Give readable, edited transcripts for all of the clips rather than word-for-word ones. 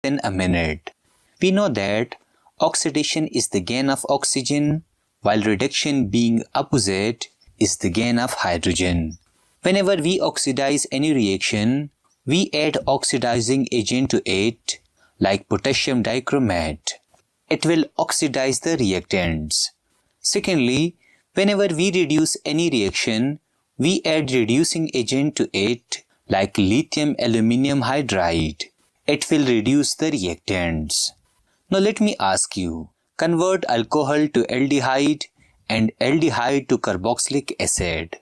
than a minute. We know that oxidation is the gain of oxygen, while reduction being opposite is the gain of hydrogen. Whenever we oxidize any reaction, we add oxidizing agent to it, like potassium dichromate. It will oxidize the reactants. Secondly, whenever we reduce any reaction, we add reducing agent to it, like lithium aluminium hydride. It will reduce the reactants. Now let me ask you, convert alcohol to aldehyde and aldehyde to carboxylic acid.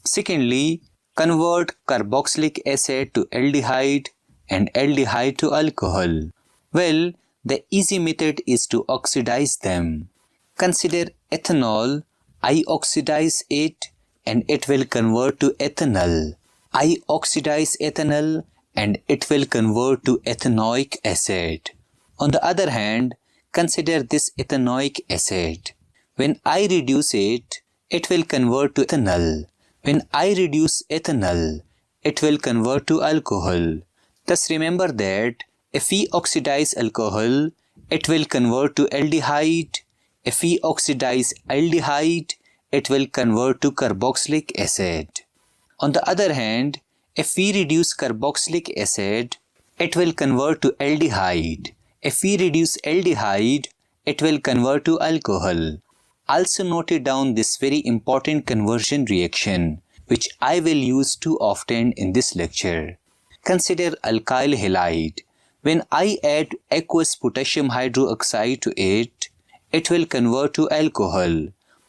Secondly, convert carboxylic acid to aldehyde and aldehyde to alcohol. Well, the easy method is to oxidize them. Consider ethanol. I oxidize it and it will convert to ethanol. I oxidize ethanol and it will convert to ethanoic acid. On the other hand, consider this ethanoic acid. When I reduce it, it will convert to ethanol. When I reduce ethanol, it will convert to alcohol. Thus remember that if we oxidize alcohol, it will convert to aldehyde. If we oxidize aldehyde, it will convert to carboxylic acid. On the other hand, if we reduce carboxylic acid, it will convert to aldehyde. If we reduce aldehyde, it will convert to alcohol. Also note down this very important conversion reaction, which I will use too often in this lecture. Consider alkyl halide. When I add aqueous potassium hydroxide to it, it will convert to alcohol.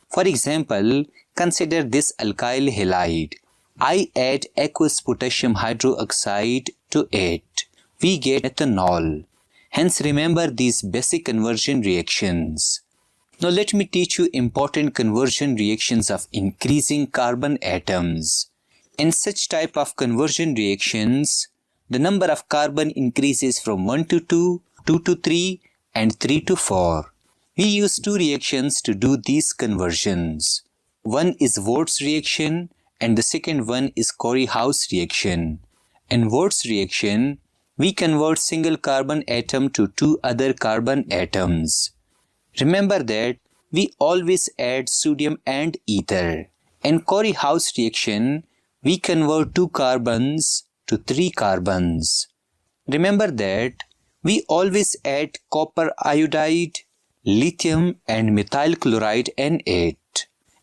For example, consider this alkyl halide. I add aqueous potassium hydroxide to it. We get ethanol. Hence remember these basic conversion reactions. Now let me teach you important conversion reactions of increasing carbon atoms. In such type of conversion reactions, the number of carbon increases from 1 to 2, 2 to 3 and 3 to 4. We use two reactions to do these conversions. One is Wurtz reaction and the second one is Corey-House reaction. In Wurtz reaction, we convert single carbon atom to two other carbon atoms. Remember that we always add sodium and ether. In Corey-House reaction, we convert two carbons to three carbons. Remember that we always add copper iodide, lithium and methyl chloride N8.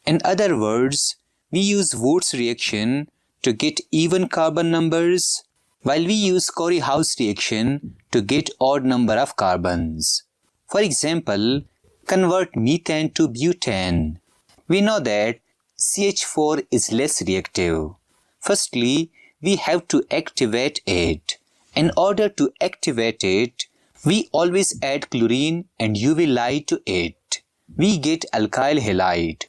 In other words, we use Wurtz reaction to get even carbon numbers, while we use Corey-House reaction to get odd number of carbons. For example, convert methane to butane. We know that CH4 is less reactive. Firstly, we have to activate it. In order to activate it, we always add chlorine and UV light to it. We get alkyl halide.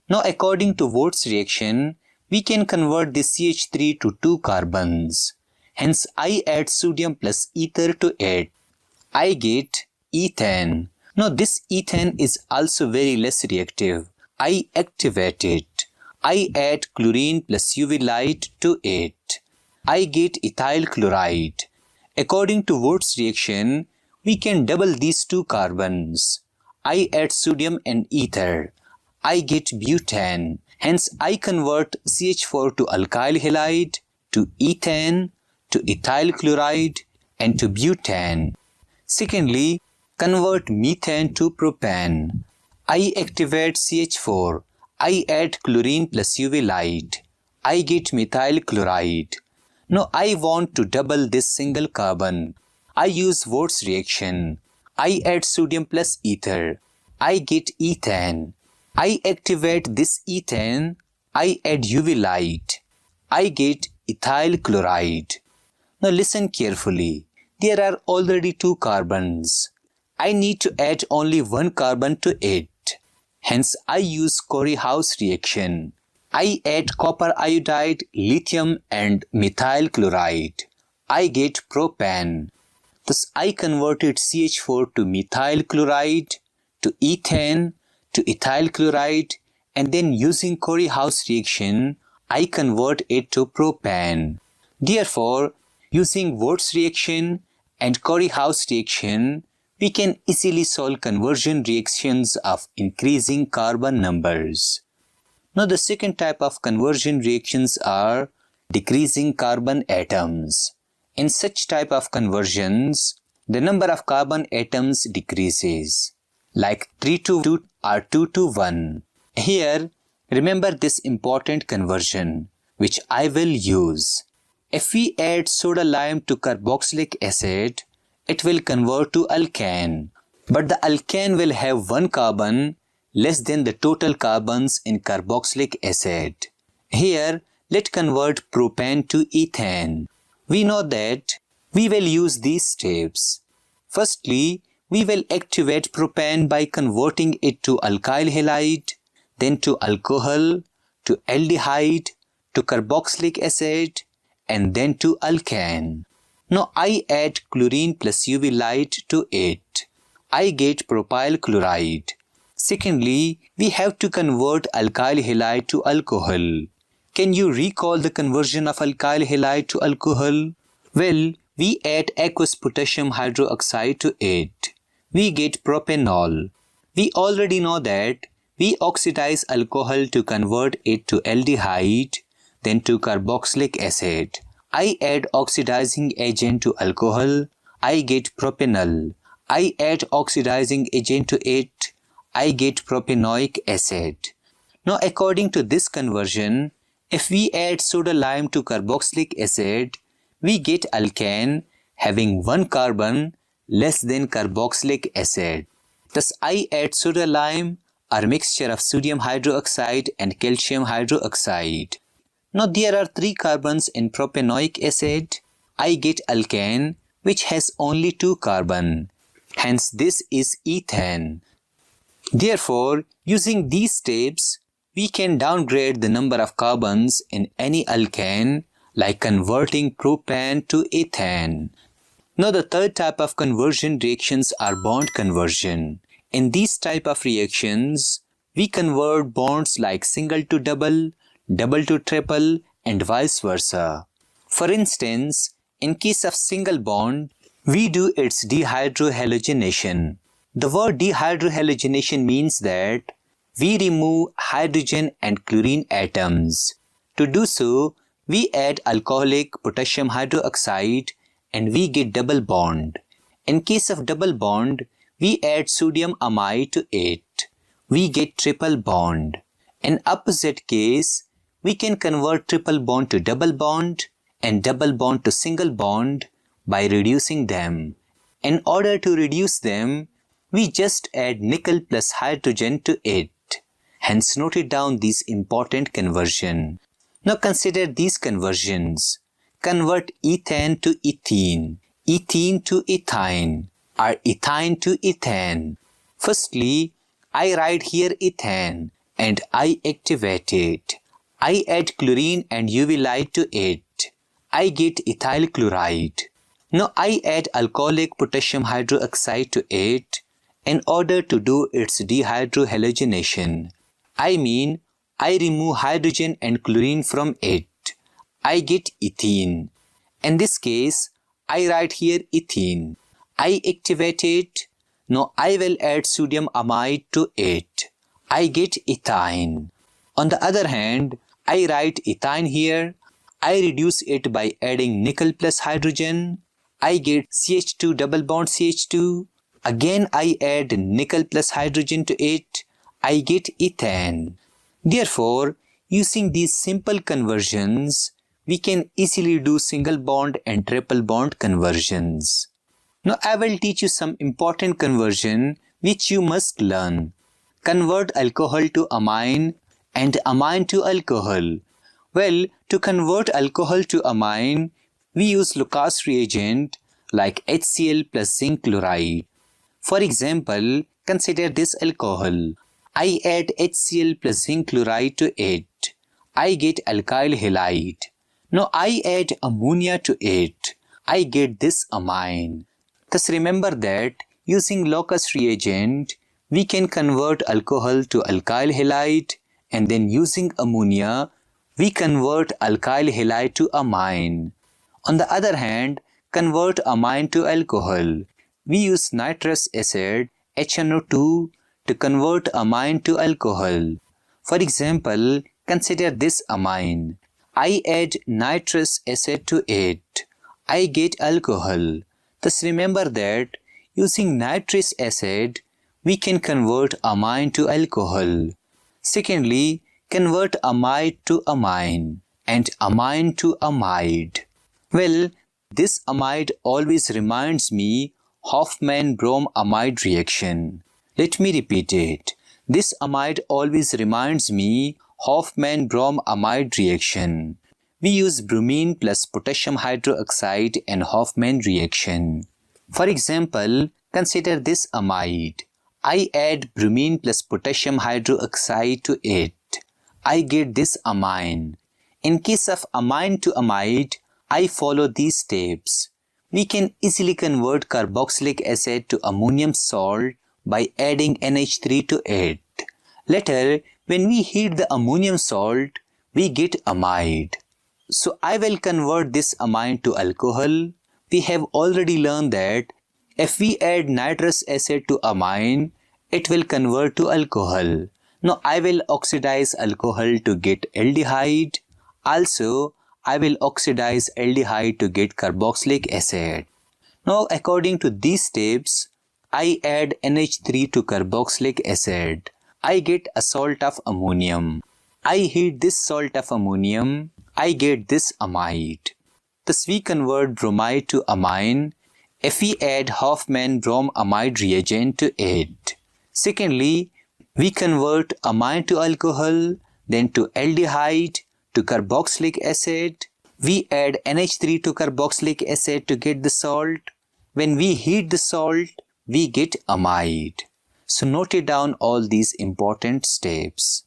Now according to Wurtz reaction, we can convert this CH3 to two carbons. Hence I add sodium plus ether to it. I get ethane. Now this ethane is also very less reactive. I activate it. I add chlorine plus UV light to it. I get ethyl chloride. According to Wurtz reaction, we can double these two carbons. I add sodium and ether. I get butane. Hence I convert CH4 to alkyl halide, to ethane, to ethyl chloride and to butane. Secondly, convert methane to propane. I activate CH4. I add chlorine plus UV light. I get methyl chloride. Now I want to double this single carbon. I use Wurtz reaction. I add sodium plus ether. I get ethane. I activate this ethane. I add UV light. I get ethyl chloride. Now listen carefully. There are already two carbons. I need to add only one carbon to it. Hence I use Corey-House reaction. I add copper iodide, lithium and methyl chloride. I get propane. Thus I converted CH4 to methyl chloride, to ethane, to ethyl chloride, and then using Corey-House reaction, I convert it to propane. Therefore, using Wurtz reaction and Corey-House reaction, we can easily solve conversion reactions of increasing carbon numbers. Now the second type of conversion reactions are decreasing carbon atoms. In such type of conversions, the number of carbon atoms decreases, like 3 to 2 or 2 to 1. Here, remember this important conversion, which I will use. If we add soda lime to carboxylic acid, it will convert to alkane. But the alkane will have one carbon less than the total carbons in carboxylic acid. Here, let's convert propane to ethane. We know that we will use these steps. Firstly, we will activate propane by converting it to alkyl halide, then to alcohol, to aldehyde, to carboxylic acid, and then to alkane. Now I add chlorine plus UV light to it. I get propyl chloride. Secondly, we have to convert alkyl halide to alcohol. Can you recall the conversion of alkyl halide to alcohol? Well, we add aqueous potassium hydroxide to it. We get propanol. We already know that we oxidize alcohol to convert it to aldehyde, then to carboxylic acid. I add oxidizing agent to alcohol. I get propanol. I add oxidizing agent to it. I get propanoic acid. Now according to this conversion, if we add soda lime to carboxylic acid, we get alkane having one carbon less than carboxylic acid. Thus I add soda lime or mixture of sodium hydroxide and calcium hydroxide. Now there are 3 carbons in propanoic acid. I get alkane which has only 2 carbons. Hence this is ethane. Therefore, using these steps, we can downgrade the number of carbons in any alkane, like converting propane to ethane. Now the third type of conversion reactions are bond conversion. In these type of reactions, we convert bonds like single to double, double to triple, and vice versa. For instance, in case of single bond, we do its dehydrohalogenation. The word dehydrohalogenation means that we remove hydrogen and chlorine atoms. To do so, we add alcoholic potassium hydroxide and we get double bond. In case of double bond, we add sodium amide to it. We get triple bond. In opposite case, we can convert triple bond to double bond and double bond to single bond by reducing them. In order to reduce them, we just add nickel plus hydrogen to it. Hence noted down these important conversion. Now consider these conversions. Convert ethane to ethene, ethene to ethine, or ethine to ethane. Firstly, I write here ethane and I activate it. I add chlorine and UV light to it. I get ethyl chloride. Now I add alcoholic potassium hydroxide to it in order to do its dehydrohalogenation. I mean, I remove hydrogen and chlorine from it. I get ethene. In this case, I write here ethene. I activate it. Now I will add sodium amide to it. I get ethine. On the other hand, I write ethine here. I reduce it by adding nickel plus hydrogen. I get CH2 double bond CH2. Again I add nickel plus hydrogen to it. I get ethane. Therefore, using these simple conversions, we can easily do single bond and triple bond conversions. Now I will teach you some important conversion which you must learn. Convert alcohol to amine and amine to alcohol. Well, to convert alcohol to amine, we use Lucas reagent like HCl plus zinc chloride. For example, consider this alcohol. I add HCl plus zinc chloride to it. I get alkyl halide. Now I add ammonia to it. I get this amine. Thus remember that using Lucas reagent, we can convert alcohol to alkyl halide, and then using ammonia, we convert alkyl halide to amine. On the other hand, convert amine to alcohol. We use nitrous acid HNO2 to convert amine to alcohol. For example, consider this amine. I add nitrous acid to it. I get alcohol. Thus remember that using nitrous acid, we can convert amine to alcohol. Secondly, convert amide to amine and amine to amide. Well, this amide always reminds me Hofmann-Brom-amide reaction. Let me repeat it. This amide always reminds me Hofmann-Brom-amide reaction. We use bromine plus potassium hydroxide in Hofmann reaction. For example, consider this amide. I add bromine plus potassium hydroxide to it. I get this amine. In case of amine to amide, I follow these steps. We can easily convert carboxylic acid to ammonium salt by adding NH3 to it. Later, when we heat the ammonium salt, we get amide. So I will convert this amine to alcohol. We have already learned that if we add nitrous acid to amine, it will convert to alcohol. Now I will oxidize alcohol to get aldehyde. Also, I will oxidize aldehyde to get carboxylic acid. Now according to these steps, I add NH3 to carboxylic acid. I get a salt of ammonium. I heat this salt of ammonium. I get this amide. Thus we convert bromide to amine if we add Hofmann-Brom-amide reagent to it. Secondly, we convert amine to alcohol, then to aldehyde, to carboxylic acid. We add NH3 to carboxylic acid to get the salt. When we heat the salt, we get amide. So note it down all these important steps.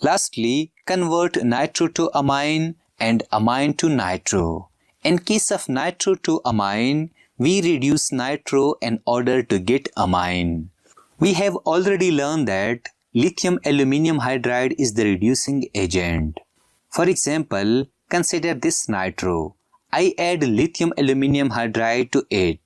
Lastly, convert nitro to amine and amine to nitro. In case of nitro to amine, we reduce nitro in order to get amine. We have already learned that lithium aluminium hydride is the reducing agent. For example, consider this nitro. I add lithium aluminium hydride to it.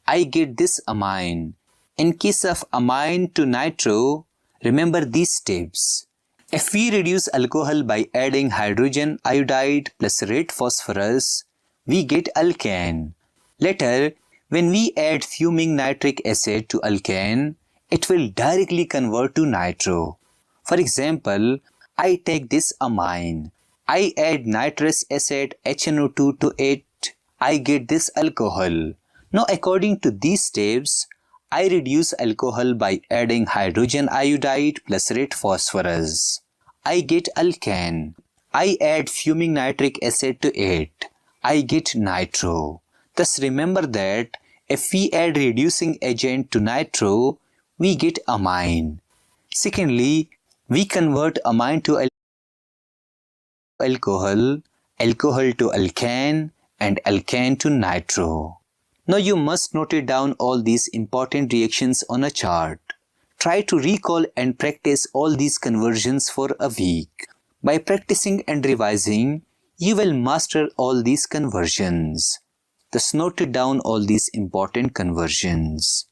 I get this amine. In case of amine to nitro, remember these steps. If we reduce alcohol by adding hydrogen iodide plus red phosphorus, we get alkane. Later, when we add fuming nitric acid to alkane, it will directly convert to nitro. For example, I take this amine. I add nitrous acid HNO2 to it. I get this alcohol. Now according to these steps, I reduce alcohol by adding hydrogen iodide plus red phosphorus. I get alkane. I add fuming nitric acid to it. I get nitro. Thus remember that if we add reducing agent to nitro, we get amine. Secondly, we convert amine to alcohol, alcohol to alkane, and alkane to nitro. Now you must note it down all these important reactions on a chart. Try to recall and practice all these conversions for a week. By practicing and revising, you will master all these conversions. Thus note it down all these important conversions.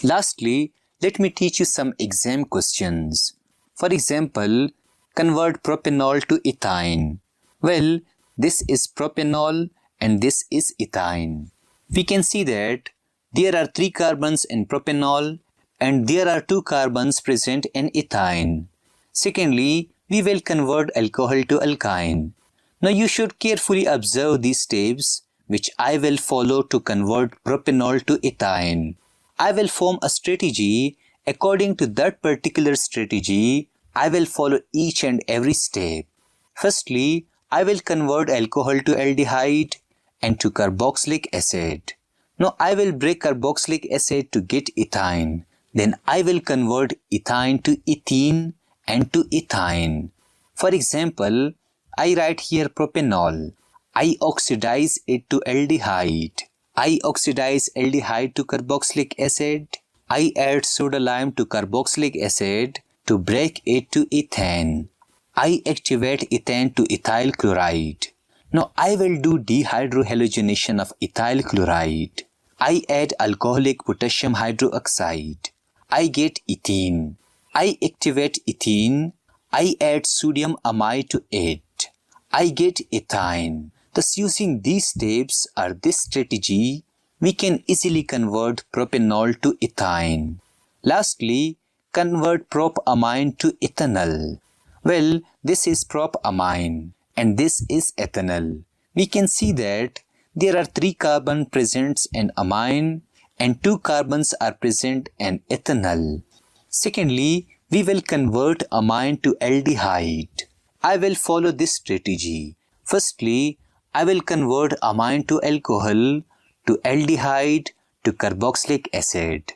Lastly, let me teach you some exam questions. For example, convert propanol to ethine. Well, this is propanol and this is ethine. We can see that there are 3 carbons in propanol and there are 2 carbons present in ethine. Secondly, we will convert alcohol to alkyne. Now you should carefully observe these steps which I will follow to convert propanol to ethine. I will form a strategy. According to that particular strategy, I will follow each and every step. Firstly, I will convert alcohol to aldehyde and to carboxylic acid. Now I will break carboxylic acid to get ethine. Then I will convert ethine to ethene and to ethine. For example, I write here propanol. I oxidize it to aldehyde. I oxidize aldehyde to carboxylic acid. I add soda lime to carboxylic acid to break it to ethane. I activate ethane to ethyl chloride. Now I will do dehydrohalogenation of ethyl chloride. I add alcoholic potassium hydroxide. I get ethene. I activate ethene. I add sodium amide to it. I get ethine. Thus using these steps or this strategy, we can easily convert propanol to ethine. Lastly, convert propamine to ethanol. Well, this is propamine and this is ethanol. We can see that there are 3 carbons present in amine and 2 carbons are present in ethanol. Secondly, we will convert amine to aldehyde. I will follow this strategy. Firstly, I will convert amine to alcohol, to aldehyde, to carboxylic acid.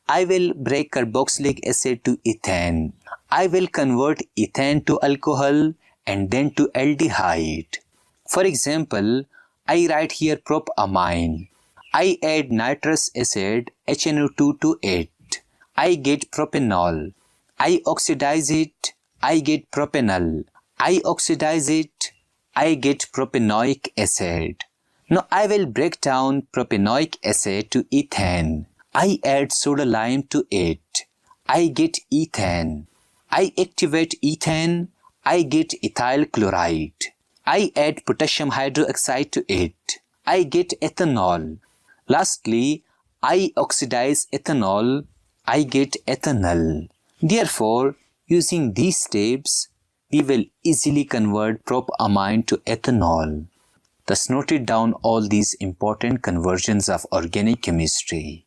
I will break carboxylic acid to ethane. I will convert ethane to alcohol and then to aldehyde. For example, I write here propamine. I add nitrous acid HNO2 to it. I get propanol. I oxidize it. I get propanol. I oxidize it. I get propanoic acid. Now I will break down propanoic acid to ethane. I add soda lime to it. I get ethane. I activate ethane. I get ethyl chloride. I add potassium hydroxide to it. I get ethanol. Lastly, I oxidize ethanol. I get ethanol. Therefore, using these steps, we will easily convert propamine to ethanol. Thus noted down all these important conversions of organic chemistry.